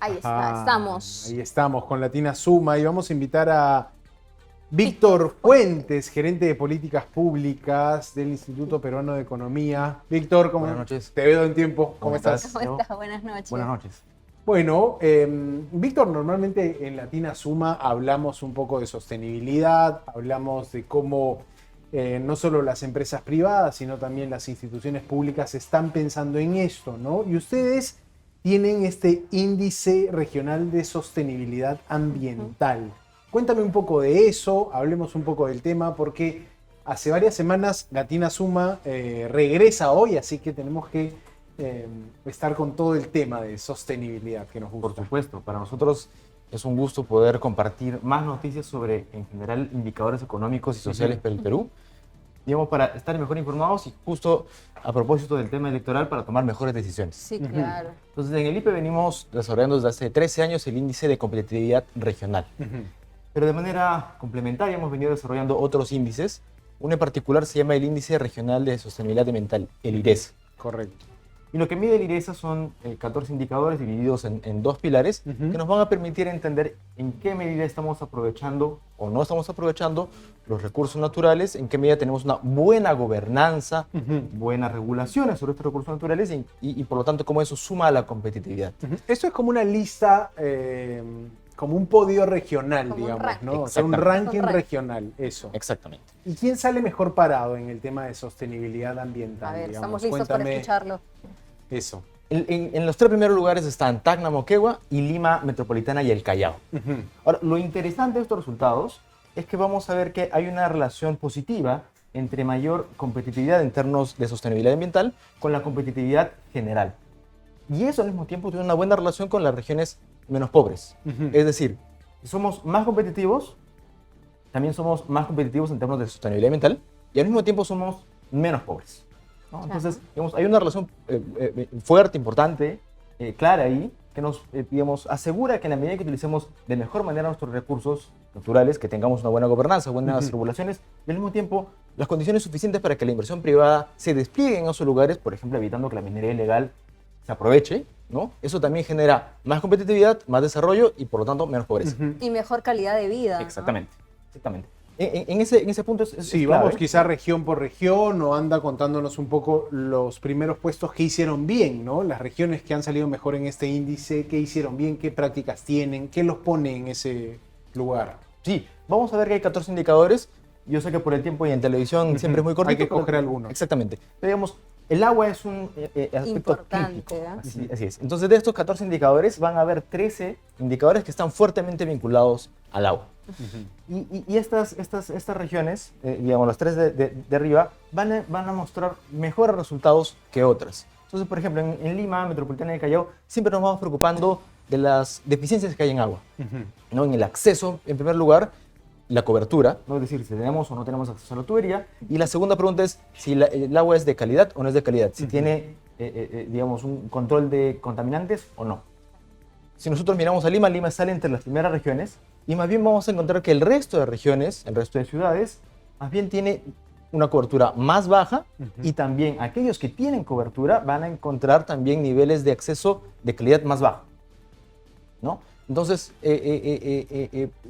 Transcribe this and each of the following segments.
Ahí está, estamos. Ahí estamos con Latina Suma y vamos a invitar a Víctor Fuentes, gerente de políticas públicas del Instituto Peruano de Economía. Víctor, Buenas noches. Te veo en tiempo. ¿Cómo estás? ¿Cómo estás? Buenas noches. Buenas noches. Bueno, Víctor, normalmente en Latina Suma hablamos un poco de sostenibilidad, hablamos de cómo no solo las empresas privadas, sino también las instituciones públicas están pensando en esto, ¿no? Y ustedes tienen este índice regional de sostenibilidad ambiental. Cuéntame un poco de eso, hablemos un poco del tema, porque hace varias semanas Latina Suma regresa hoy, así que tenemos que estar con todo el tema de sostenibilidad que nos gusta. Por supuesto, para nosotros es un gusto poder compartir más noticias sobre, en general, indicadores económicos y sociales para el Perú, digamos, para estar mejor informados y justo a propósito del tema electoral para tomar mejores decisiones. Sí, claro. Entonces, en el IPE venimos desarrollando desde hace 13 años el índice de competitividad regional. Pero de manera complementaria hemos venido desarrollando otros índices. Uno en particular se llama el Índice Regional de Sostenibilidad Ambiental, el IRES. Correcto. Y lo que mide el IRESA son 14 indicadores divididos en dos pilares que nos van a permitir entender en qué medida estamos aprovechando o no estamos aprovechando los recursos naturales, en qué medida tenemos una buena gobernanza, buenas regulaciones sobre estos recursos naturales y por lo tanto cómo eso suma a la competitividad. Esto es como una lista, como un podio regional, Como un digamos, ranking. ¿no? O sea, un ranking regional, eso. Exactamente. ¿Y quién sale mejor parado en el tema de sostenibilidad ambiental? A ver, digamos? estamos listos para Cuéntame escucharlo. eso. En los tres primeros lugares están Tacna, Moquegua y Lima Metropolitana y el Callao. Ahora, lo interesante de estos resultados es que vamos a ver que hay una relación positiva entre mayor competitividad en términos de sostenibilidad ambiental con la competitividad general. Y eso al mismo tiempo tiene una buena relación con las regiones menos pobres. Es decir, si somos más competitivos, también somos más competitivos en términos de sostenibilidad ambiental y al mismo tiempo somos menos pobres, ¿no? Entonces, digamos, hay una relación fuerte, importante, clara ahí, que nos digamos, asegura que en la medida que utilicemos de mejor manera nuestros recursos naturales, que tengamos una buena gobernanza, buenas regulaciones, y al mismo tiempo las condiciones suficientes para que la inversión privada se despliegue en esos lugares, por ejemplo, evitando que la minería ilegal se aproveche, ¿no? Eso también genera más competitividad, más desarrollo y por lo tanto menos pobreza. Y mejor calidad de vida, ¿no? Exactamente, exactamente. En ese punto es Sí, clave. vamos quizá región por región o anda contándonos un poco los primeros puestos que hicieron bien, ¿no? Las regiones que han salido mejor en este índice, qué hicieron bien, qué prácticas tienen, qué los pone en ese lugar. Sí, vamos a ver que hay 14 indicadores. Yo sé que por el tiempo y en televisión siempre es muy cortito. Hay que pero- coger algunos. Exactamente. Pero digamos, el agua es un aspecto Importante, crítico. ¿eh? Así es. Entonces, de estos 14 indicadores, van a haber 13 indicadores que están fuertemente vinculados al agua. Y estas regiones, digamos, las tres de arriba, van a mostrar mejores resultados que otras. Entonces, por ejemplo, en Lima, Metropolitana y Callao, siempre nos vamos preocupando de las deficiencias que hay en agua, ¿no? En el acceso, en primer lugar, la cobertura, ¿no? Es decir, si tenemos o no tenemos acceso a la tubería. Y la segunda pregunta es si el agua es de calidad o no es de calidad, si tiene, digamos, un control de contaminantes o no. Si nosotros miramos a Lima, Lima sale entre las primeras regiones y más bien vamos a encontrar que el resto de regiones, el resto de ciudades, más bien tiene una cobertura más baja y también aquellos que tienen cobertura van a encontrar también niveles de acceso de calidad más baja, ¿no? Entonces,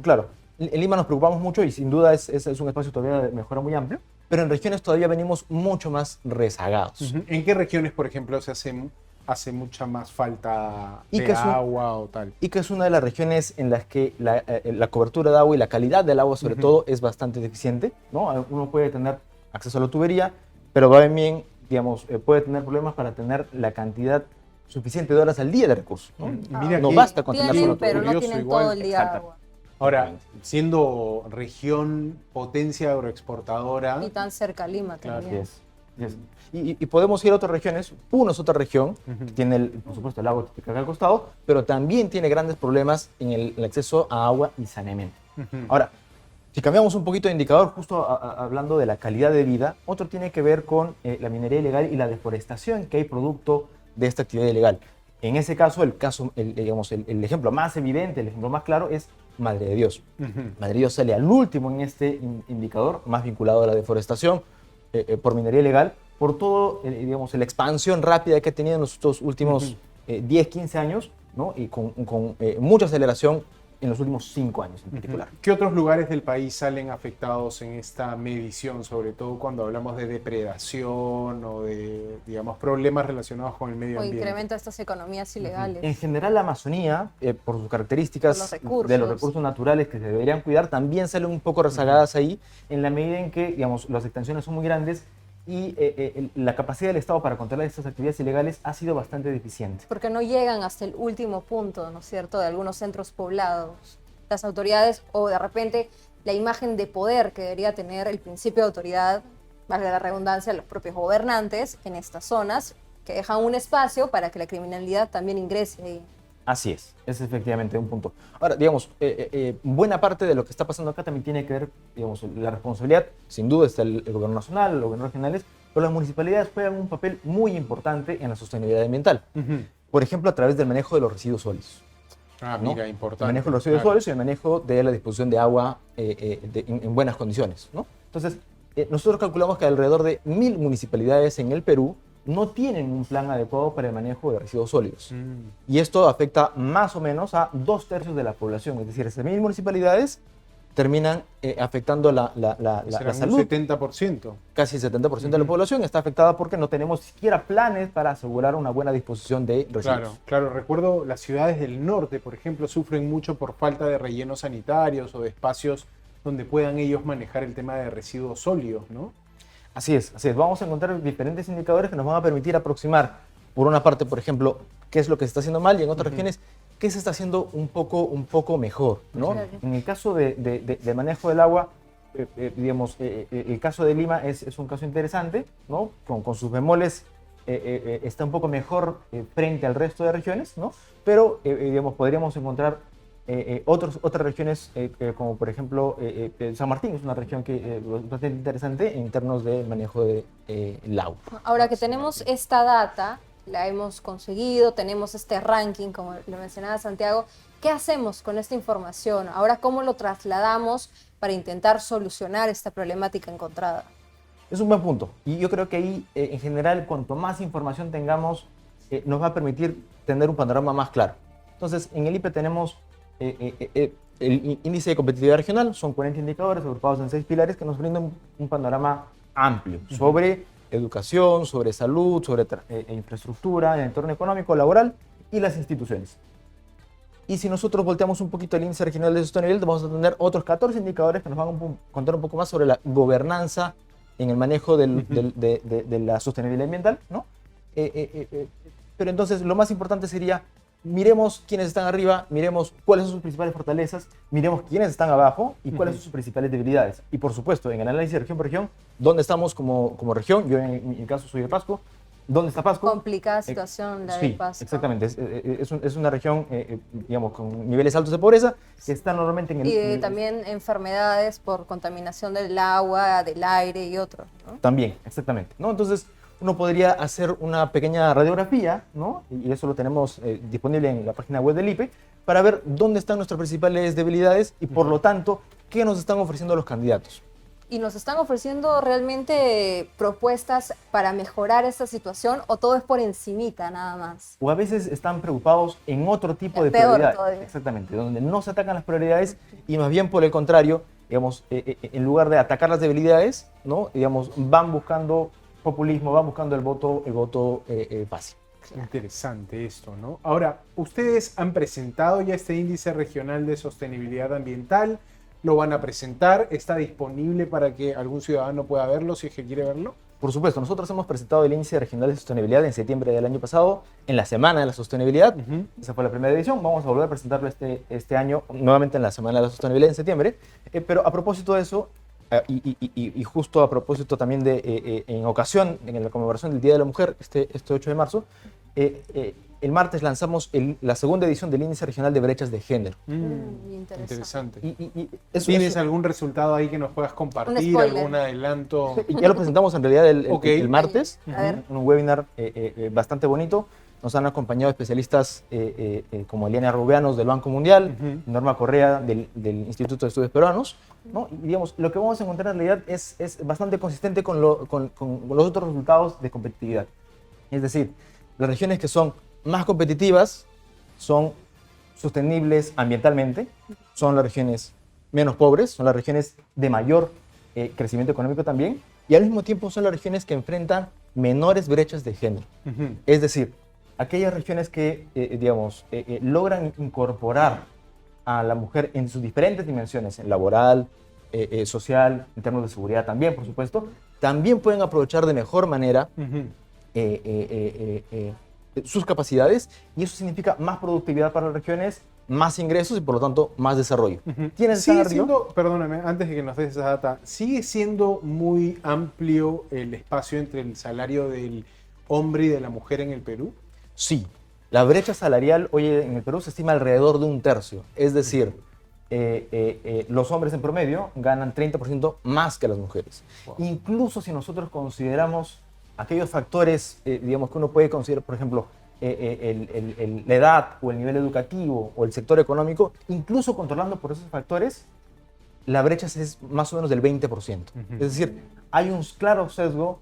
claro, en Lima nos preocupamos mucho y sin duda es un espacio todavía de mejora muy amplio, pero en regiones todavía venimos mucho más rezagados. ¿En qué regiones, por ejemplo, se hace mucha más falta de Ica es un- agua o tal? Ica es una de las regiones en las que la cobertura de agua y la calidad del agua, sobre todo, es bastante deficiente, ¿no? Uno puede tener acceso a la tubería, pero va bien, digamos, puede tener problemas para tener la cantidad suficiente de horas al día de recursos, ¿no? Mira No que- basta con tener Tienen, solo pero no curioso tienen igual. todo el día Exacto. agua. Ahora, siendo región, potencia agroexportadora, Y tan cerca a Lima Claro, también. Así es. Y podemos ir a otras regiones. Puno es otra región que tiene, por supuesto, el agua Titicaca al costado, pero también tiene grandes problemas en el acceso a agua y saneamiento. Ahora, si cambiamos un poquito de indicador, justo hablando de la calidad de vida, otro tiene que ver con la minería ilegal y la deforestación que hay producto de esta actividad ilegal. En ese caso, digamos, el ejemplo más evidente, el ejemplo más claro es Madre de Dios. Madre de Dios sale al último en este indicador, más vinculado a la deforestación por minería ilegal, por todo, digamos, la expansión rápida que ha tenido en los últimos 10, 15 años ¿no? Y con mucha aceleración en los últimos 5 años en particular. ¿Qué otros lugares del país salen afectados en esta medición, sobre todo cuando hablamos de depredación o de, digamos, problemas relacionados con el medio O ambiente? incremento de estas economías ilegales. En general, la Amazonía, por sus características de los recursos naturales que se deberían cuidar, también salen un poco rezagadas ahí, en la medida en que, digamos, las extensiones son muy grandes y la capacidad del Estado para controlar estas actividades ilegales ha sido bastante deficiente. Porque no llegan hasta el último punto, ¿no es cierto?, de algunos centros poblados. Las autoridades, o de repente la imagen de poder que debería tener el principio de autoridad, valga la redundancia, los propios gobernantes en estas zonas, que dejan un espacio para que la criminalidad también ingrese ahí. Así es efectivamente un punto. Ahora, digamos, buena parte de lo que está pasando acá también tiene que ver, digamos, la responsabilidad, sin duda está el gobierno nacional, los gobiernos regionales, pero las municipalidades juegan un papel muy importante en la sostenibilidad ambiental. Por ejemplo, a través del manejo de los residuos sólidos. Mira, ¿no? importante. El manejo de los residuos sólidos y el manejo de la disposición de agua en buenas condiciones, ¿no? Entonces, nosotros calculamos que alrededor de 1000 municipalidades en el Perú no tienen un plan adecuado para el manejo de residuos sólidos. Y esto afecta más o menos a 2/3 de la población. Es decir, esas 1000 municipalidades terminan afectando la salud. Un 70%. Casi el 70% de la población está afectada porque no tenemos siquiera planes para asegurar una buena disposición de residuos. Claro. Recuerdo las ciudades del norte, por ejemplo, sufren mucho por falta de rellenos sanitarios o de espacios donde puedan ellos manejar el tema de residuos sólidos, ¿no? Así es. Vamos a encontrar diferentes indicadores que nos van a permitir aproximar, por una parte, por ejemplo, qué es lo que se está haciendo mal y en otras regiones, qué se está haciendo un poco mejor, ¿no? Claro. En el caso del manejo del agua, digamos, el caso de Lima es un caso interesante, ¿no? Con sus bemoles está un poco mejor frente al resto de regiones, ¿no? Pero, digamos, podríamos encontrar otras regiones, como por ejemplo San Martín, es una región que bastante interesante en términos de manejo del agua. Ahora que tenemos esta data, la hemos conseguido, tenemos este ranking, como lo mencionaba Santiago, ¿qué hacemos con esta información? Ahora, ¿cómo lo trasladamos para intentar solucionar esta problemática encontrada? Es un buen punto. Y yo creo que ahí, en general, cuanto más información tengamos, nos va a permitir tener un panorama más claro. Entonces, en el IPE tenemos el índice de competitividad regional, son 40 indicadores agrupados en 6 pilares que nos brindan un panorama amplio sobre educación, sobre salud, sobre infraestructura, el entorno económico, laboral y las instituciones. Y si nosotros volteamos un poquito el índice regional de sostenibilidad, vamos a tener otros 14 indicadores que nos van a contar un poco más sobre la gobernanza en el manejo de la sostenibilidad ambiental, ¿no? Pero entonces lo más importante sería, miremos quiénes están arriba, miremos cuáles son sus principales fortalezas, miremos quiénes están abajo y cuáles son sus principales debilidades. Y por supuesto, en el análisis de región por región, ¿dónde estamos como región? Yo en mi caso soy de Pasco. ¿Dónde está Pasco? Complicada situación la de Pasco. Exactamente. Es una región, digamos, con niveles altos de pobreza, que está normalmente en el... Y también enfermedades por contaminación del agua, del aire y otros, ¿no? También, exactamente, ¿no? Entonces, uno podría hacer una pequeña radiografía, ¿no? Y eso lo tenemos disponible en la página web del IPE, para ver dónde están nuestras principales debilidades y, por lo tanto, qué nos están ofreciendo los candidatos. ¿Y nos están ofreciendo realmente propuestas para mejorar esta situación o todo es por encimita nada más? O a veces están preocupados en otro tipo de Peor prioridades. todavía. Exactamente, donde no se atacan las prioridades y más bien por el contrario, digamos, en lugar de atacar las debilidades, ¿no? Digamos, van buscando populismo, van buscando el voto fácil. Interesante esto, ¿no? Ahora, ustedes han presentado ya este índice regional de sostenibilidad ambiental, lo van a presentar, está disponible para que algún ciudadano pueda verlo si es que quiere verlo. Por supuesto, nosotros hemos presentado el índice regional de sostenibilidad en septiembre del año pasado, en la Semana de la Sostenibilidad. Esa fue la primera edición. Vamos a volver a presentarlo este año, nuevamente en la Semana de la Sostenibilidad en septiembre. Pero a propósito de eso, y justo a propósito también en ocasión, en la conmemoración del Día de la Mujer, este 8 de marzo, el martes lanzamos la segunda edición del Índice Regional de Brechas de Género. Interesante. ¿Tienes algún resultado ahí que nos puedas compartir? ¿Algún adelanto? Ya lo presentamos en realidad el martes, A ver. en un webinar bastante bonito. Nos han acompañado especialistas como Eliana Rubianos del Banco Mundial, Norma Correa del Instituto de Estudios Peruanos, ¿no? Y digamos, lo que vamos a encontrar en realidad es bastante consistente con los otros resultados de competitividad. Es decir, las regiones que son más competitivas son sostenibles ambientalmente, son las regiones menos pobres, son las regiones de mayor crecimiento económico también, y al mismo tiempo son las regiones que enfrentan menores brechas de género. Es decir, aquellas regiones que, logran incorporar a la mujer en sus diferentes dimensiones, en laboral, social, en términos de seguridad también, por supuesto, también pueden aprovechar de mejor manera sus capacidades, y eso significa más productividad para las regiones, más ingresos y por lo tanto más desarrollo. ¿Quiénes están Sigue arriba? siendo, perdóname, antes de que nos des esa data, ¿sigue siendo muy amplio el espacio entre el salario del hombre y de la mujer en el Perú? Sí. La brecha salarial hoy en el Perú se estima alrededor de 1/3. Es decir, los hombres en promedio ganan 30% más que las mujeres. Wow. Incluso si nosotros consideramos aquellos factores, que uno puede considerar, por ejemplo, la edad o el nivel educativo o el sector económico, incluso controlando por esos factores, la brecha es más o menos del 20%. Es decir, hay un claro sesgo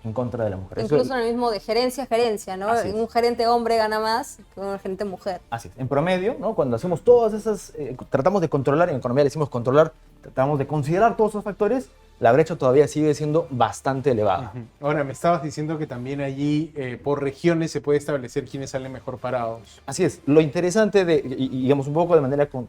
en contra de la mujer. Incluso en el mismo de gerencia a gerencia, ¿no? Así es. Un gerente hombre gana más que un gerente mujer. Así es. En promedio, ¿no? Cuando hacemos todas esas, tratamos de controlar, en economía le decimos controlar, tratamos de considerar todos esos factores, la brecha todavía sigue siendo bastante elevada. Ahora, me estabas diciendo que también allí, por regiones, se puede establecer quiénes salen mejor parados. Así es. Lo interesante, y digamos un poco de manera con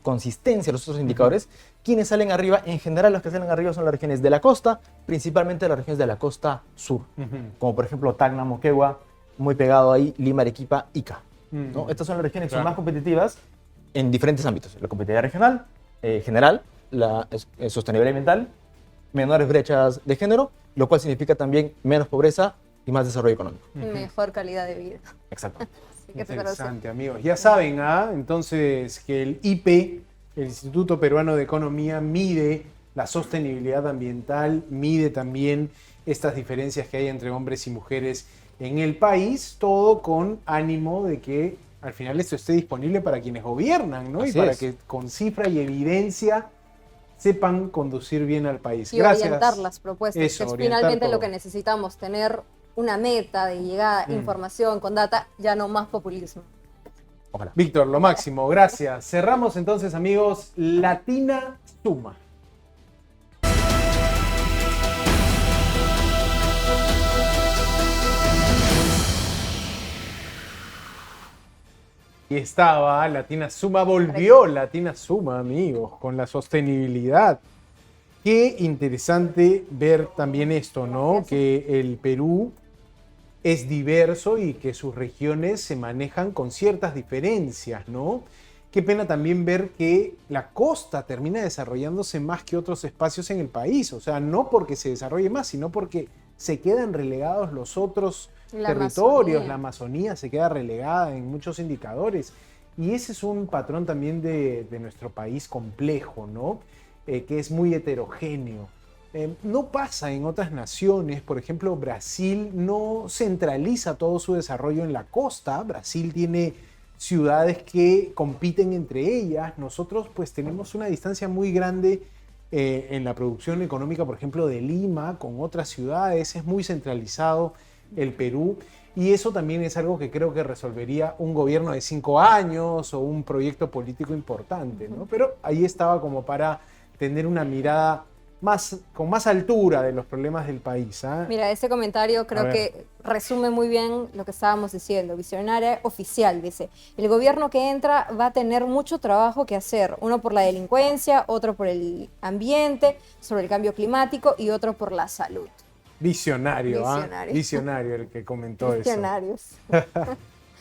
consistencia los otros indicadores, quienes salen arriba, en general los que salen arriba son las regiones de la costa, principalmente las regiones de la costa sur, como por ejemplo Tacna, Moquegua, muy pegado ahí, Lima, Arequipa, Ica. ¿No? Estas son las regiones que son más competitivas en diferentes ámbitos. La competitividad regional, general, la sostenibilidad ambiental, menores brechas de género, lo cual significa también menos pobreza y más desarrollo económico. Mejor calidad de vida. Exacto. Así que Interesante, amigos. Ya saben, entonces que el IP, el Instituto Peruano de Economía, mide la sostenibilidad ambiental, mide también estas diferencias que hay entre hombres y mujeres en el país, todo con ánimo de que al final esto esté disponible para quienes gobiernan, ¿no? Así y para es. que con cifra y evidencia sepan conducir bien al país. Y Gracias. orientar las propuestas, Eso, que es orientar finalmente todo. lo que necesitamos, tener una meta de llegada, información con data, ya no más populismo. Ojalá. Víctor, lo máximo, gracias. Cerramos entonces, amigos, Latina Suma. Y estaba Latina Suma, volvió Latina Suma, amigos, con la sostenibilidad. Qué interesante ver también esto, ¿no? Que el Perú es diverso y que sus regiones se manejan con ciertas diferencias, ¿no? Qué pena también ver que la costa termina desarrollándose más que otros espacios en el país. O sea, no porque se desarrolle más, sino porque se quedan relegados los otros territorios. La Amazonía se queda relegada en muchos indicadores. Y ese es un patrón también de nuestro país complejo, ¿no? Que es muy heterogéneo. No pasa en otras naciones. Por ejemplo, Brasil no centraliza todo su desarrollo en la costa. Brasil tiene ciudades que compiten entre ellas. Nosotros pues tenemos una distancia muy grande en la producción económica, por ejemplo, de Lima con otras ciudades. Es muy centralizado el Perú. Y eso también es algo que creo que resolvería un gobierno de 5 años o un proyecto político importante, ¿no? Pero ahí estaba como para tener una mirada con más altura de los problemas del país. Mira, ese comentario creo que resume muy bien lo que estábamos diciendo. Visionaria oficial, dice. El gobierno que entra va a tener mucho trabajo que hacer. Uno por la delincuencia, otro por el ambiente, sobre el cambio climático y otro por la salud. Visionario, Visionario. Visionario el que comentó Visionarios. eso.